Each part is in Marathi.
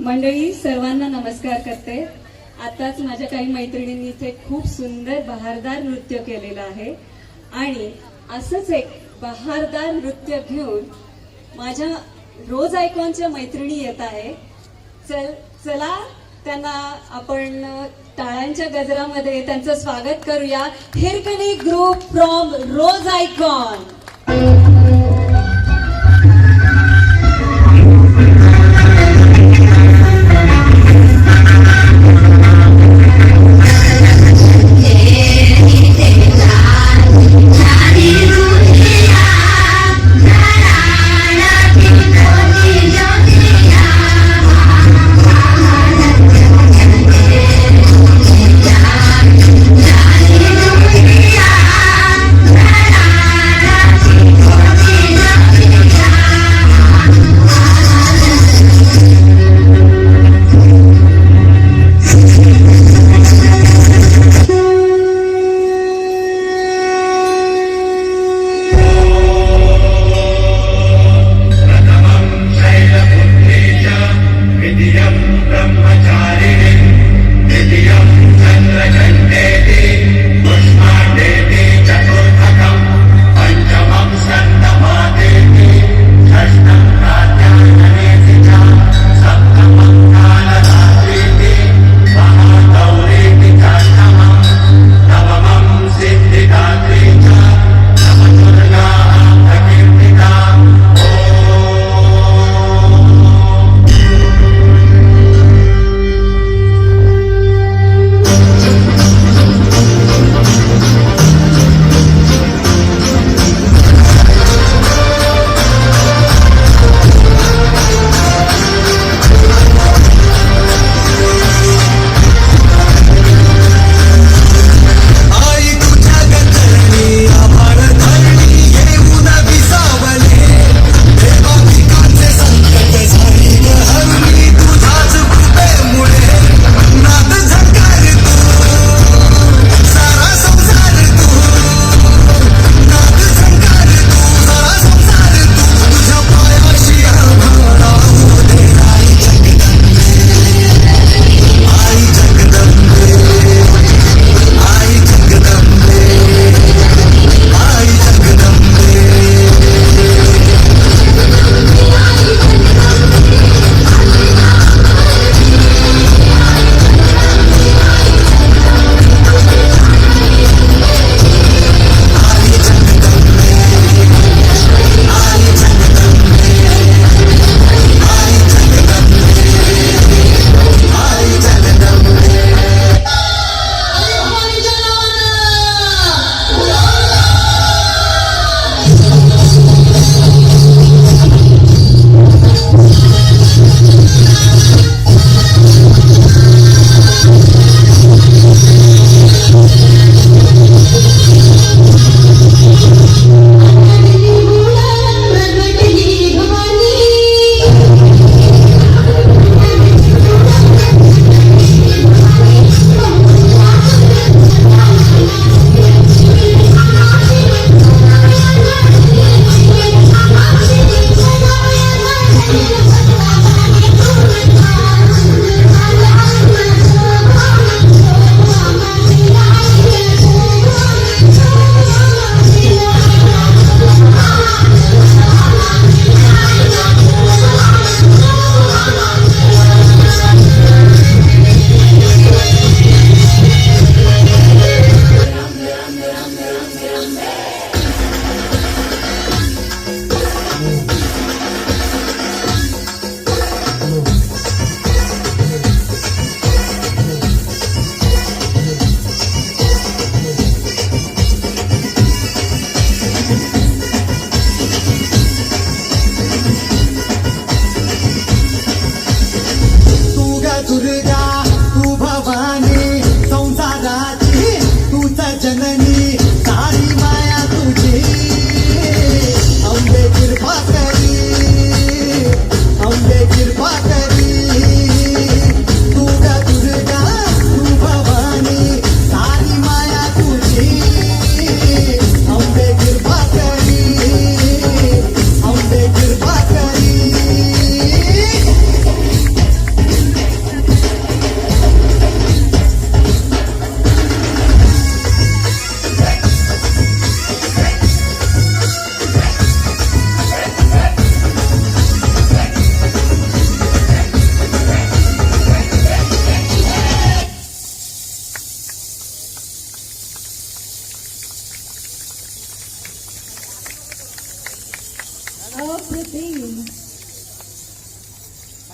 मंडळी सर्वांना नमस्कार करते। आताच माझ्या काही मैत्रिणींनी इथे खूप सुंदर बहारदार नृत्य केलेलं आहे आणि असंच एक बहारदार नृत्य घेऊन माझ्या रोज आयकॉनच्या मैत्रिणी येत आहे। चला त्यांना आपण टाळ्यांच्या गजरामध्ये त्यांचं स्वागत करूया। Hirkani group from Rose Icon.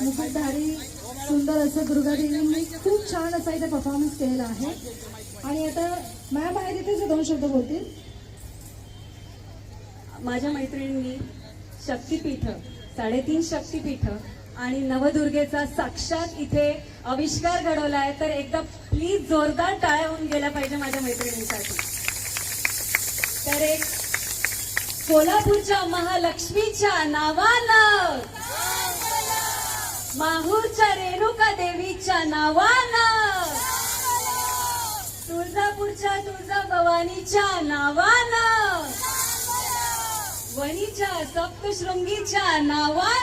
मुकुटधारी सुंदर असं दुर्गादेवींनी खूप छान असा इथे परफॉर्मन्स केलेला आहे. आणि आता मॅम आहे तिथे 2 शब्द बोलतील. माझ्या मैत्रिणींनी शक्तिपीठ 3.5 शक्तिपीठ आणि नवदुर्गेचा साक्षात इथे आविष्कार घडवलाय. तर एकदा प्लीज जोरदार टाळ्या होऊन गेल्या पाहिजे माझ्या मैत्रिणींसाठी. तर एक कोल्हापूरच्या महालक्ष्मीच्या नावानं, माहूरच्या रेणुका देवीच्या नावानं, तुळजापूरच्या तुळजाभवानीच्या नावानं, वणीच्या सप्तशृंगीच्या नावानं